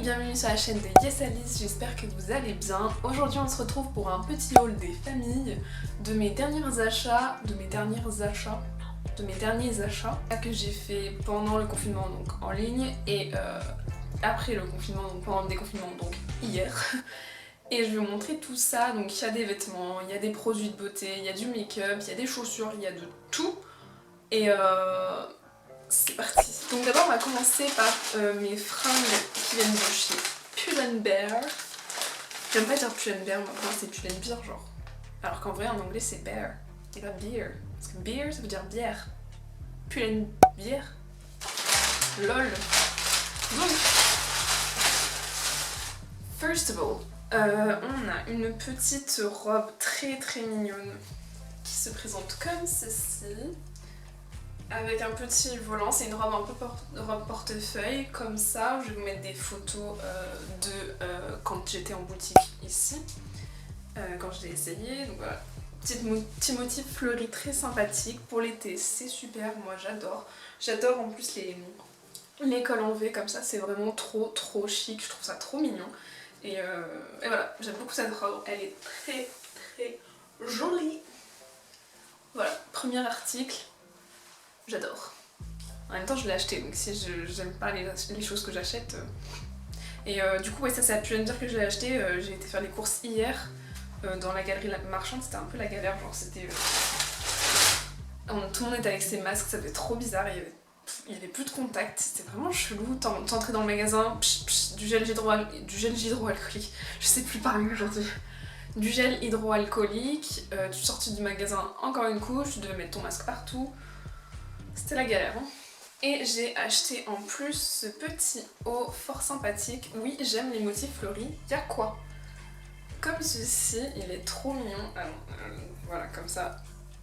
bienvenue sur la chaîne de Yes Alice, j'espère que vous allez bien. Aujourd'hui on se retrouve pour un petit haul des familles, de mes derniers achats que j'ai fait pendant le confinement, donc en ligne, et après le confinement, donc pendant le déconfinement, donc hier. Et je vais vous montrer tout ça. Donc il y a des vêtements, il y a des produits de beauté, il y a du make-up, il y a des chaussures, il y a de tout. Et c'est parti. Donc d'abord on va commencer par mes fringues qui viennent de chez Pull & Bear. J'aime pas dire Pull & Bear, moi c'est Pull & Bear genre. Alors qu'en vrai en anglais c'est bear et pas beer. Parce que beer ça veut dire bière. Pull & Bear. LOL. Donc, first of all, on a une petite robe très mignonne qui se présente comme ceci. Avec un petit volant, c'est une robe un peu robe portefeuille comme ça. Je vais vous mettre des photos de quand j'étais en boutique ici, quand je l'ai essayé. Donc voilà, petit motif fleuri très sympathique pour l'été, c'est super, moi j'adore. J'adore en plus les cols en V comme ça, c'est vraiment trop chic, je trouve ça trop mignon. Et voilà, j'aime beaucoup cette robe, elle est très jolie. Voilà, premier article. J'adore. En même temps je l'ai acheté, donc si j'aime pas les choses que j'achète. Et du coup ouais, ça c'est à Pull & Bear que je l'ai acheté. J'ai été faire les courses hier dans la galerie marchande, c'était un peu la galère, genre c'était... tout le monde était avec ses masques, ça faisait trop bizarre, il y avait plus de contact, c'était vraiment chelou. T'entrais dans le magasin, du gel hydroalcoolique, je sais plus parler aujourd'hui. Du gel hydroalcoolique, tu sortais du magasin encore une couche, tu devais mettre ton masque partout. C'était la galère, hein. Et j'ai acheté en plus ce petit haut fort sympathique. Oui, j'aime les motifs fleuris. Y'a quoi? Comme ceci, il est trop mignon. Alors, voilà, comme ça,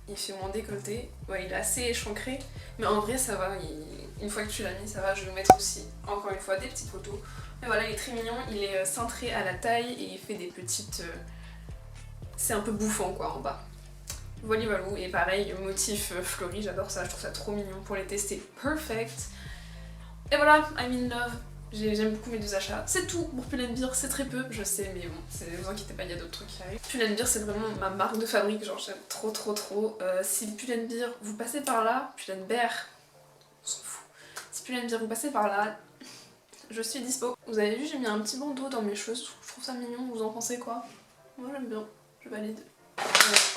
il fait moins décolleté. Ouais, il est assez échancré, mais en vrai, ça va. Une fois que tu l'as mis, ça va. Je vais vous mettre aussi, encore une fois, des petites photos. Mais voilà, il est très mignon. Il est cintré à la taille et il fait des petites... C'est un peu bouffant, quoi, en bas. Voilà, et pareil, motif fleuri, j'adore ça, je trouve ça trop mignon pour l'été, c'est perfect. Et voilà, I'm in love, j'aime beaucoup mes deux achats. C'est tout pour Pull & Bear, c'est très peu, je sais, mais bon, ne vous inquiétez pas, il y a d'autres trucs qui arrivent. Pull & Bear, c'est vraiment ma marque de fabrique, genre j'aime trop. Si Pull & Bear, vous passez par là, Pull & Bear, on s'en fout. Si Pull & Bear, vous passez par là, je suis dispo. Vous avez vu, j'ai mis un petit bandeau dans mes cheveux, je trouve ça mignon, vous en pensez quoi? Moi j'aime bien, je valide.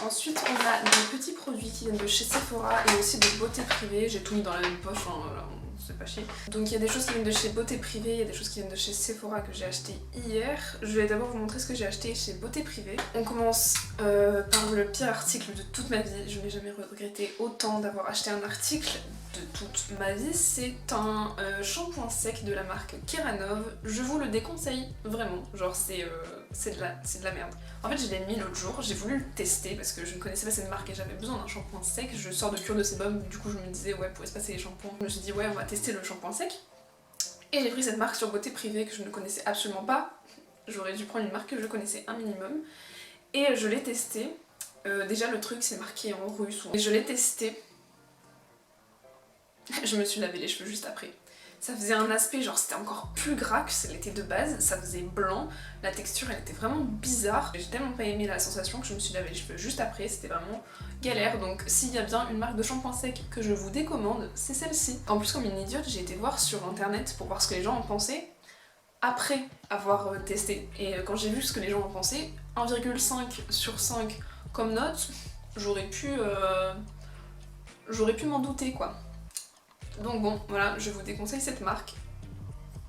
Ensuite on a des petits produits qui viennent de chez Sephora et aussi de Beauté Privée. J'ai tout mis dans la même poche, hein, voilà, c'est pas chier. Donc il y a des choses qui viennent de chez Beauté Privée, il y a des choses qui viennent de chez Sephora que j'ai acheté hier. Je vais d'abord vous montrer ce que j'ai acheté chez Beauté Privée. On commence par le pire article de toute ma vie. Je n'ai jamais regretté autant d'avoir acheté un article de toute ma vie. C'est un shampoing sec de la marque Keranov. Je vous le déconseille vraiment, genre c'est de la merde. En fait je l'ai mis l'autre jour, j'ai voulu le tester parce que je ne connaissais pas cette marque et j'avais besoin d'un shampoing sec. Je sors de cure de sébum, du coup je me disais ouais, pour espacer les shampoings, je me suis dit ouais, on va tester le shampoing sec. Et j'ai pris cette marque sur Beauté Privée que je ne connaissais absolument pas. J'aurais dû prendre une marque que je connaissais un minimum. Et je l'ai testé. Déjà le truc c'est marqué en russe. Et je l'ai testé. Je me suis lavé les cheveux juste après. Ça faisait un aspect, genre c'était encore plus gras que ce l'était de base, ça faisait blanc, la texture elle était vraiment bizarre. J'ai tellement pas aimé la sensation que je me suis lavé les cheveux juste après, c'était vraiment galère. Donc s'il y a bien une marque de shampoing sec que je vous décommande, c'est celle-ci. En plus comme une idiote, j'ai été voir sur internet pour voir ce que les gens en pensaient après avoir testé. Et quand j'ai vu ce que les gens en pensaient, 1,5 sur 5 comme note, j'aurais pu m'en douter quoi. Donc bon, voilà, je vous déconseille cette marque.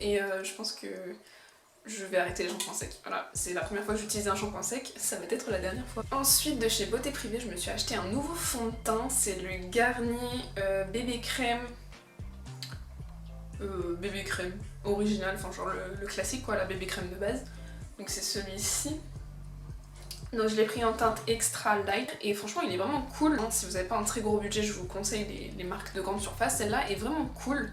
Et je pense que je vais arrêter les shampoings secs. Voilà, c'est la première fois que j'utilise un shampoing sec, ça va être la dernière fois. Ensuite, de chez Beauté Privée, je me suis acheté un nouveau fond de teint. C'est le Garnier Bébé Crème. Bébé Crème original, enfin genre le classique quoi, la Bébé Crème de base. Donc c'est celui-ci. Donc je l'ai pris en teinte extra light et franchement il est vraiment cool. Si vous n'avez pas un très gros budget, je vous conseille les marques de grande surface. Celle-là est vraiment cool.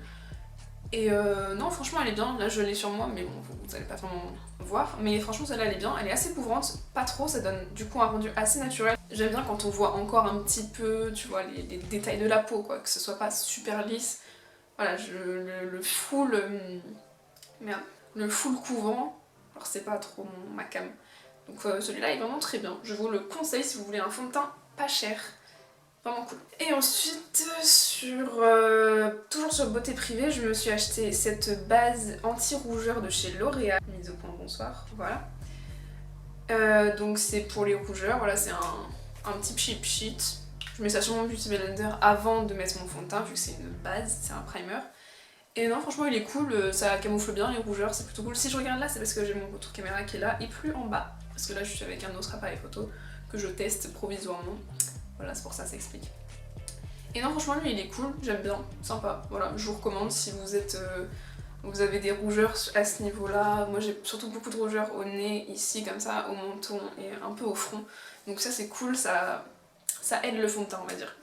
Et non franchement elle est bien, là je l'ai sur moi mais bon vous n'allez pas vraiment voir. Mais franchement celle-là elle est bien, elle est assez couvrante, pas trop, ça donne du coup un rendu assez naturel. J'aime bien quand on voit encore un petit peu, tu vois, les détails de la peau quoi, que ce soit pas super lisse. Voilà, le full... Merde. le full couvrant. Alors c'est pas trop ma cam. Donc celui-là est vraiment très bien. Je vous le conseille si vous voulez un fond de teint pas cher. Vraiment cool. Et ensuite, toujours sur beauté privée, je me suis acheté cette base anti-rougeur de chez L'Oréal. Mise au point, bonsoir. Voilà. Donc c'est pour les rougeurs. Voilà, c'est un petit cheap sheet. Je mets ça sur mon beauty blender avant de mettre mon fond de teint, vu que c'est une base, c'est un primer. Et non, franchement, il est cool. Ça camoufle bien les rougeurs, c'est plutôt cool. Si je regarde là, c'est parce que j'ai mon retour caméra qui est là et plus en bas. Parce que là, je suis avec un autre appareil photo que je teste provisoirement. Voilà, c'est pour ça, ça explique. Et non, franchement, lui, il est cool, j'aime bien, sympa. Voilà, je vous recommande si vous êtes... vous avez des rougeurs à ce niveau-là. Moi, j'ai surtout beaucoup de rougeurs au nez, ici, comme ça, au menton et un peu au front. Donc ça, c'est cool, ça aide le fond de teint, on va dire.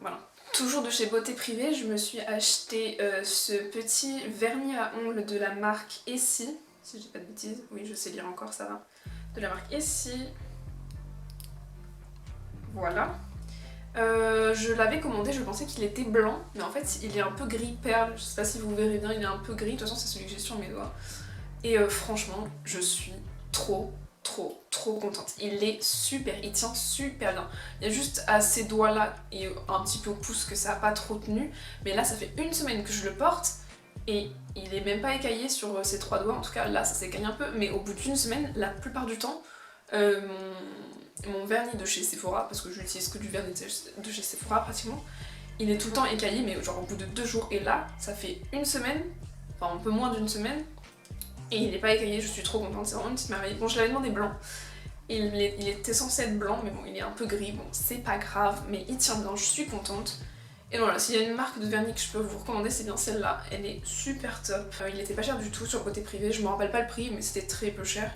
Voilà. Toujours de chez Beauté Privée, je me suis acheté ce petit vernis à ongles de la marque Essie. Si je dis pas de bêtises, oui, je sais lire encore, ça va. De la marque Essie. Voilà. Je l'avais commandé, je pensais qu'il était blanc, mais en fait il est un peu gris perle, je sais pas si vous verrez bien, il est un peu gris, de toute façon c'est celui que j'ai sur mes doigts. Et franchement, je suis trop contente. Il est super, il tient super bien. Il y a juste à ces doigts là et un petit peu au pouce que ça a pas trop tenu, mais là ça fait une semaine que je le porte et il est même pas écaillé sur ces 3 doigts, en tout cas là ça s'écaille un peu, mais au bout d'une semaine, la plupart du temps, mon vernis de chez Sephora, parce que je n'utilise que du vernis de chez Sephora pratiquement, il est tout le temps écaillé, mais genre au bout de 2 jours, et là ça fait une semaine, enfin un peu moins d'une semaine, et il n'est pas écaillé, je suis trop contente, c'est vraiment une petite merveille. Bon, je l'avais demandé blanc, il était censé être blanc, mais bon, il est un peu gris, bon, c'est pas grave, mais il tient bien, je suis contente. Et voilà, s'il y a une marque de vernis que je peux vous recommander, c'est bien celle-là, elle est super top. Il était pas cher du tout sur Beauté Privée, je me rappelle pas le prix, mais c'était très peu cher.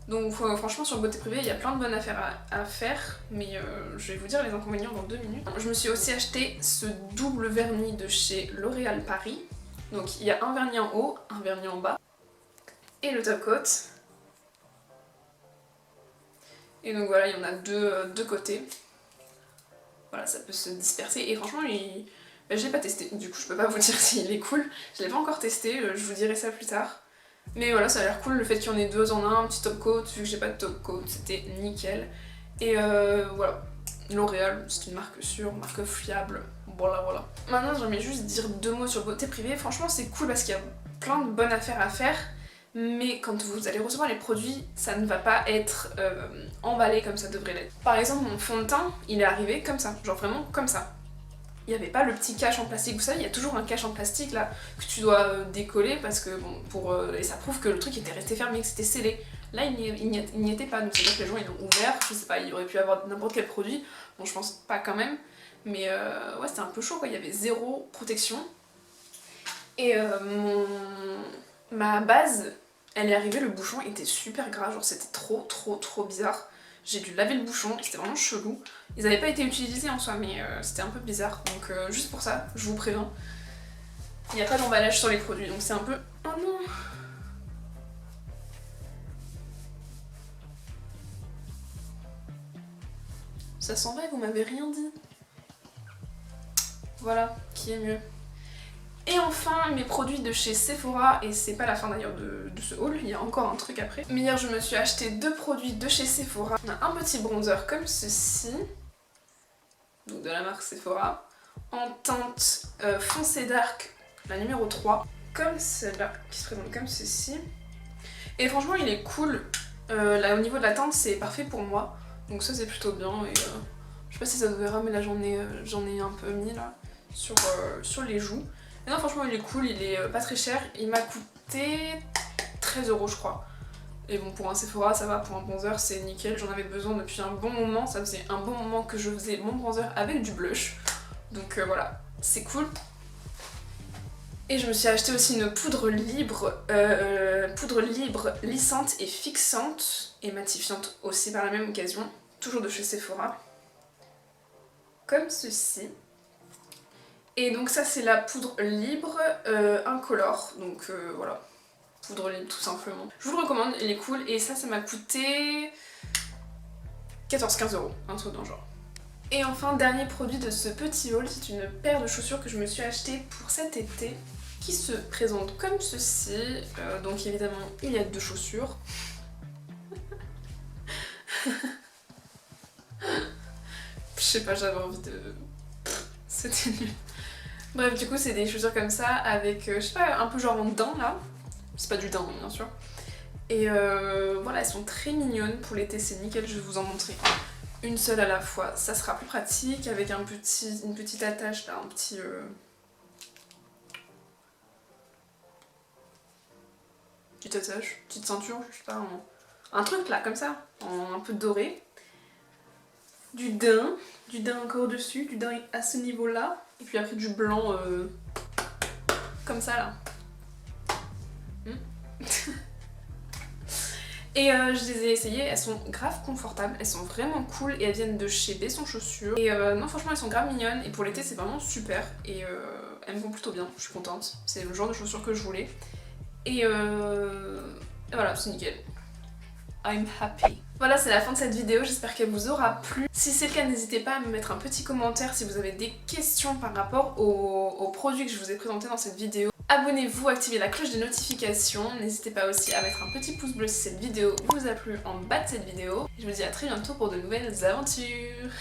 Donc franchement sur Beauté Privée il y a plein de bonnes affaires à faire, mais je vais vous dire les inconvénients dans 2 minutes. Je me suis aussi acheté ce double vernis de chez L'Oréal Paris. Donc il y a un vernis en haut, un vernis en bas, et le top coat. Et donc voilà, il y en a deux côtés. Voilà, ça peut se disperser, et franchement je l'ai pas testé, du coup je peux pas vous dire s'il est cool. Je l'ai pas encore testé, je vous dirai ça plus tard. Mais voilà, ça a l'air cool le fait qu'il y en ait 2 en un petit top coat, vu que j'ai pas de top coat, c'était nickel. Et voilà, L'Oréal, c'est une marque sûre, marque fiable, voilà. Maintenant j'aimerais juste dire 2 mots sur Beauté Privée. Franchement c'est cool parce qu'il y a plein de bonnes affaires à faire, mais quand vous allez recevoir les produits, ça ne va pas être emballé comme ça devrait l'être. Par exemple mon fond de teint, il est arrivé comme ça, genre vraiment comme ça. Il n'y avait pas le petit cache en plastique, vous savez, il y a toujours un cache en plastique là que tu dois décoller parce que bon, et ça prouve que le truc était resté fermé, que c'était scellé. Là il n'y était pas, donc c'est-à-dire que les gens ils l'ont ouvert, je sais pas, il aurait pu avoir n'importe quel produit, bon je pense pas quand même, mais ouais c'était un peu chaud quoi, il y avait 0 protection. Et ma base, elle est arrivée, le bouchon était super gras, genre c'était trop bizarre. J'ai dû laver le bouchon, c'était vraiment chelou. Ils n'avaient pas été utilisés en soi, mais c'était un peu bizarre. Donc juste pour ça, je vous préviens. Il n'y a pas d'emballage sur les produits, donc c'est un peu... Oh non! Ça s'en va, vous m'avez rien dit. Voilà, qui est mieux. Et enfin, mes produits de chez Sephora, et c'est pas la fin d'ailleurs de ce haul, il y a encore un truc après. Mais hier, je me suis acheté 2 produits de chez Sephora. On a un petit bronzer comme ceci, donc de la marque Sephora, en teinte foncé dark, la numéro 3, comme celle-là, qui se présente comme ceci. Et franchement, il est cool. Là, au niveau de la teinte, c'est parfait pour moi, donc ça c'est plutôt bien. Et je sais pas si ça se verra, mais là j'en ai un peu mis là sur les joues. Et non, franchement il est cool, il est pas très cher, il m'a coûté 13 € je crois. Et bon, pour un Sephora ça va, pour un bronzer c'est nickel, j'en avais besoin depuis un bon moment, ça faisait un bon moment que je faisais mon bronzer avec du blush. Donc voilà, c'est cool. Et je me suis acheté aussi une poudre libre lissante et fixante, et matifiante aussi par la même occasion, toujours de chez Sephora. Comme ceci. Et donc ça c'est la poudre libre incolore, donc voilà, poudre libre tout simplement. Je vous le recommande, il est cool, et ça m'a coûté 14-15 €, un truc dans le genre. Et enfin, dernier produit de ce petit haul, c'est une paire de chaussures que je me suis achetée pour cet été. qui se présente comme ceci. Donc évidemment il y a 2 chaussures. Je sais pas, j'avais envie de... C'était nul. Bref, du coup c'est des chaussures comme ça avec, je sais pas, un peu genre en daim là. C'est pas du daim bien sûr. Et voilà, elles sont très mignonnes. Pour l'été c'est nickel, je vais vous en montrer une seule à la fois. Ça sera plus pratique avec une petite attache là, un petit... petite attache, petite ceinture, je sais pas, un truc là comme ça, en un peu doré. Du daim encore dessus, du daim à ce niveau là. Et puis après du blanc comme ça là. Et je les ai essayées, elles sont grave confortables, elles sont vraiment cool et elles viennent de chez Besson Chaussures. Et non franchement elles sont grave mignonnes et pour l'été c'est vraiment super et elles me vont plutôt bien, je suis contente. C'est le genre de chaussures que je voulais. Et voilà, c'est nickel. I'm happy. Voilà, c'est la fin de cette vidéo, j'espère qu'elle vous aura plu. Si c'est le cas, n'hésitez pas à me mettre un petit commentaire si vous avez des questions par rapport aux produits que je vous ai présentés dans cette vidéo. Abonnez-vous, activez la cloche de notification. N'hésitez pas aussi à mettre un petit pouce bleu si cette vidéo vous a plu en bas de cette vidéo. Je vous dis à très bientôt pour de nouvelles aventures.